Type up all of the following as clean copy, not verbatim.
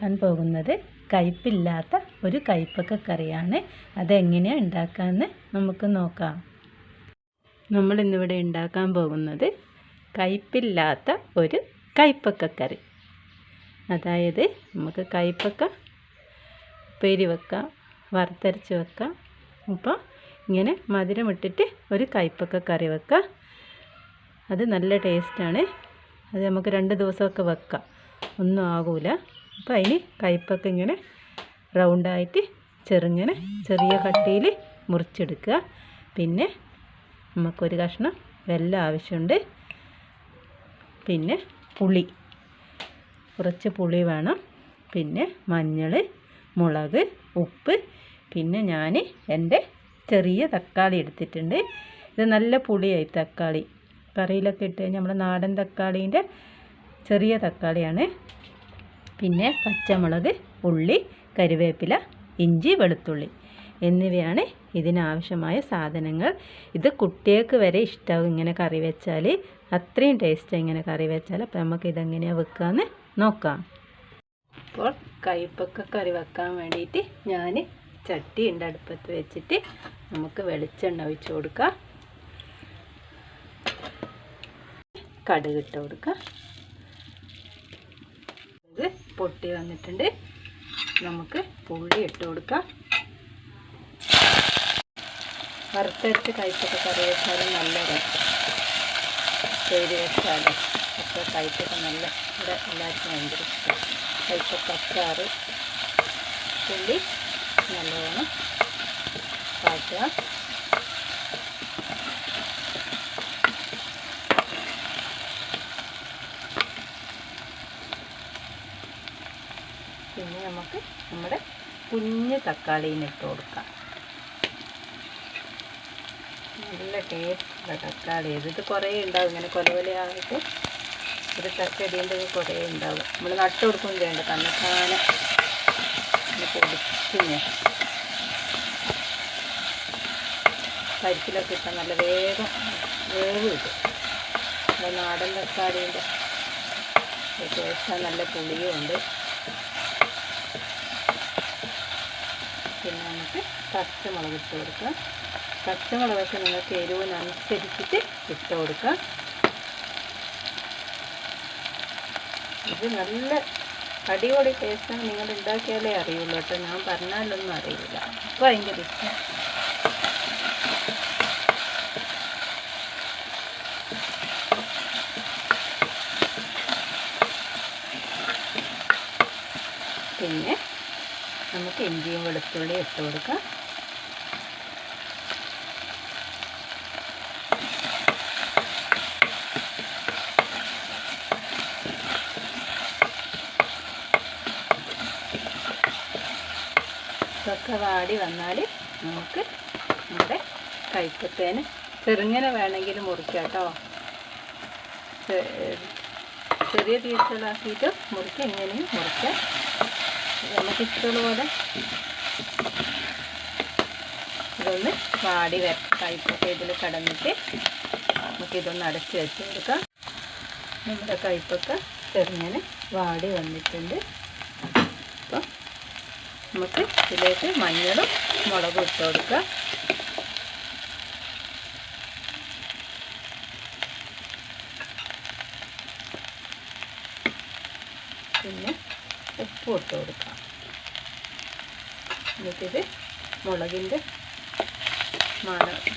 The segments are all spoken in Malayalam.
ഉണ്ടാക്കാൻ പോകുന്നത് കയ്പില്ലാത്ത ഒരു കയ്പക്ക കറിയാണ്. അതെങ്ങനെയാണ് ഉണ്ടാക്കാമെന്ന് നമുക്ക് നോക്കാം. നമ്മൾ ഇന്നിവിടെ ഉണ്ടാക്കാൻ പോകുന്നത് കയ്പില്ലാത്ത ഒരു കയ്പക്ക കറി. അതായത് നമുക്ക് കയ്പക്ക ഉപ്പേരി വെക്കാം, വറുത്തരച്ച് വെക്കാം. അപ്പോൾ ഇങ്ങനെ മധുരം ഇട്ടിട്ട് ഒരു കയ്പക്ക കറി വെക്കാം. അത് നല്ല ടേസ്റ്റാണ്. അത് നമുക്ക് 2 ദിവസമൊക്കെ വെക്കാം, ഒന്നും ആകില്ല. അപ്പോൾ അതിന് കയ്പക്ക ഇങ്ങനെ റൗണ്ടായിട്ട് ചെറിയ കട്ടിയിൽ മുറിച്ചെടുക്കുക. പിന്നെ നമുക്കൊരു കഷ്ണം വെല്ലം ആവശ്യമുണ്ട്. പിന്നെ പുളി, കുറച്ച് പുളി വേണം. പിന്നെ മഞ്ഞൾ, മുളക്, ഉപ്പ്. പിന്നെ ഞാൻ എൻ്റെ ചെറിയ തക്കാളി എടുത്തിട്ടുണ്ട്. ഇത് നല്ല പുളിയായി തക്കാളി, കറിയിലൊക്കെ ഇട്ട് കഴിഞ്ഞാൽ നമ്മുടെ നാടൻ തക്കാളീൻ്റെ ചെറിയ തക്കാളിയാണ്. പിന്നെ പച്ചമുളക്, ഉള്ളി, കരിവേപ്പില, ഇഞ്ചി, വെളുത്തുള്ളി എന്നിവയാണ് ഇതിനാവശ്യമായ സാധനങ്ങൾ. ഇത് കുട്ടികൾക്ക് വരെ ഇഷ്ടമാവും ഇങ്ങനെ കറി വെച്ചാൽ. അത്രയും ടേസ്റ്റ് ഇങ്ങനെ കറി വെച്ചാൽ. അപ്പോൾ നമുക്ക് ഇതെങ്ങനെയാണ് വെക്കാമെന്ന് നോക്കാം. അപ്പോൾ കയ്പക്ക കറി വെക്കാൻ വേണ്ടിയിട്ട് ഞാൻ ചട്ടി ഉണ്ട് അടുപ്പത്ത് വെച്ചിട്ട് നമുക്ക് വെളിച്ചെണ്ണ ഒഴിച്ച് കൊടുക്കാം. കടുക് ഇട്ട് കൊടുക്കാം. ഇത് പൊട്ടി വന്നിട്ടുണ്ട്. നമുക്ക് പുളി ഇട്ട് കൊടുക്കാം. വറുത്തരച്ച് കയ്പക്ക കറി വെച്ചാലും നല്ല രസം. പേര് വെച്ചാലും ഒക്കെ കയ്പക്ക നല്ല ഇവിടെ എല്ലാവർക്കും ഭയങ്കര ഇഷ്ടം. കയ്പക്ക അച്ചാറ്, പുളി നല്ലോണം കാട്ടുക. പിന്നെ നമുക്ക് നമ്മുടെ കുഞ്ഞ് തക്കാളീനെ ഇട്ട് കൊടുക്കാം. നല്ല ടേസ്റ്റുള്ള തക്കാളി. ഇത് കുറേ ഉണ്ടാവും, ഇങ്ങനെ കൊലകൊലയായിട്ട് ഒരു തക്കടിൻ്റെ കുറേ ഉണ്ടാവും. നമ്മൾ നട്ട് കൊടുക്കുകയും ചെയ്യേണ്ട, തന്നെത്താനെ പൊടിച്ചിങ്ങനെ പരിപ്പിലൊക്കെ ഇട്ടാൽ നല്ല വേഗം വേവ് കിട്ടും. നമ്മുടെ നാടൻ തക്കാളീൻ്റെ ടേസ്റ്റ് നല്ല പുളിയും ഉണ്ട്. പിന്നെ നമുക്ക് പച്ചമുളക് ഇട്ട് കൊടുക്കാം. പച്ചമുളകൊക്കെ നിങ്ങൾക്ക് എരിവിനനുസരിച്ചിട്ട് ഇട്ട് കൊടുക്കാം. ഇത് നല്ല അടിപൊളി ടേസ്റ്റാണ്. നിങ്ങൾ ഉണ്ടാക്കിയാലേ അറിയുള്ളൂ കേട്ടോ, ഞാൻ പറഞ്ഞാലൊന്നും അറിയില്ല. അപ്പോൾ ഭയങ്കര ഇഷ്ടം. പിന്നെ നമുക്ക് ഇഞ്ചിയും വെളുത്തുള്ളിയും ഇട്ട് കൊടുക്കാം. ഇതൊക്കെ വാടി വന്നാൽ നമുക്ക് നമ്മുടെ കയ്പത്തേന് ചെറുങ്ങനെ വേണമെങ്കിൽ മുറിക്കാം കേട്ടോ. ചെറിയ പീസുകളാക്കിയിട്ട് മുറിക്കാം. ഇങ്ങനെയും മുറിക്കാം. നമുക്ക് ഇഷ്ടമുള്ള പോലെ ഇതൊന്ന് വാടി കയ്പൊക്കെ ഇതിൽ കടന്നിട്ട് നമുക്കിതൊന്ന് അടച്ച് വെച്ച് കൊടുക്കാം. നമ്മുടെ കയ്പൊക്കെ ചെറുങ്ങനെ വാടി വന്നിട്ടുണ്ട്. അപ്പം നമുക്ക് ഇതിലേക്ക് മഞ്ഞളും മുളകും ഇട്ട് കൊടുക്കാം. പിന്നെ ഉപ്പ് ഇട്ട് കൊടുക്കാം. എന്നിട്ടിത് മുളകിൻ്റെ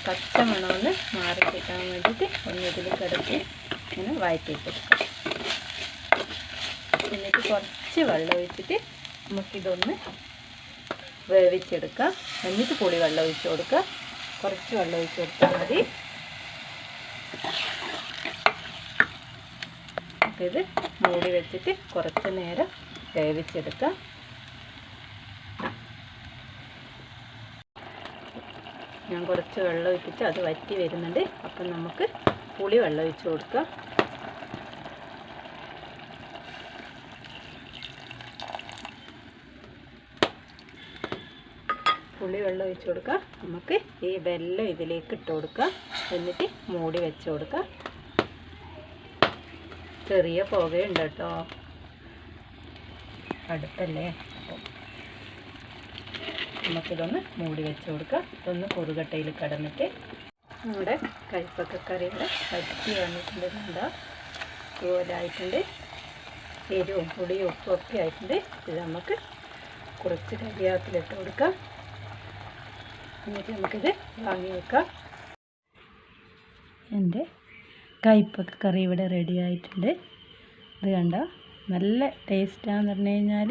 പച്ച മണമൊന്ന് മാറി കിട്ടാൻ വേണ്ടിയിട്ട് ഒന്നിതിൽ കിടത്തി ഇങ്ങനെ വഴറ്റിയിട്ട് കൊടുക്കാം. എന്നിട്ട് കുറച്ച് വെള്ളം ഒഴിച്ചിട്ട് നമുക്കിതൊന്ന് വേവിച്ചെടുക്കാം. എന്നിട്ട് പുളി വെള്ളം ഒഴിച്ച് കൊടുക്കുക. കുറച്ച് വെള്ളം ഒഴിച്ച് കൊടുത്താൽ മതി. ഇത് മൂടി വെച്ചിട്ട് കുറച്ച് നേരം വേവിച്ചെടുക്കാം. ഞാൻ കുറച്ച് വെള്ളം ഒഴിച്ചിട്ട് അത് വറ്റി വരുന്നുണ്ട്. അപ്പം നമുക്ക് പുളി വെള്ളം ഒഴിച്ച് കൊടുക്കാം. പുളി വെള്ളം ഒഴിച്ച് കൊടുക്കാം. നമുക്ക് ഈ വെല്ലം ഇതിലേക്ക് ഇട്ട് കൊടുക്കാം. എന്നിട്ട് മൂടി വെച്ച് കൊടുക്കാം. ചെറിയ പുകയുണ്ട് കേട്ടോ. അടുപ്പല്ലേ, അപ്പോൾ നമുക്കിതൊന്ന് മൂടി വെച്ച് കൊടുക്കാം. ഇതൊന്ന് കുറുകട്ടയിൽ കിടന്നിട്ട് നമ്മുടെ കയ്പ്പക്കക്കറിയുടെ പറ്റി വന്നിട്ടുണ്ട്. ഇതുപോലെ ആയിട്ടുണ്ട്. എരിവും പുളിയും ഉപ്പും ഒക്കെ ആയിട്ടുണ്ട്. ഇത് നമുക്ക് കുറച്ച് കരിവേപ്പിലിട്ട് കൊടുക്കാം. എന്നിട്ട് നമുക്കിത് വാങ്ങി വെക്കാം. എൻ്റെ കയ്പ്പക്കക്കറി ഇവിടെ റെഡി ആയിട്ടുണ്ട്. ഇത് കണ്ടോ, നല്ല ടേസ്റ്റാന്ന് പറഞ്ഞു കഴിഞ്ഞാൽ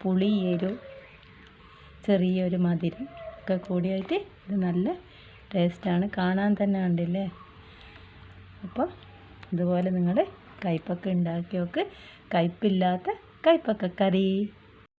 പുളി, എരിവ്, ചെറിയൊരു മധുരം ഒക്കെ കൂടിയായിട്ട് ഇത് നല്ല ടേസ്റ്റാണ്. കാണാൻ തന്നെ കണ്ടില്ലേ. അപ്പോൾ ഇതുപോലെ നിങ്ങൾ കയ്പ്പക്ക ഉണ്ടാക്കി നോക്ക്. കയ്പ്പില്ലാത്ത കയ്പ്പക്കക്കറി.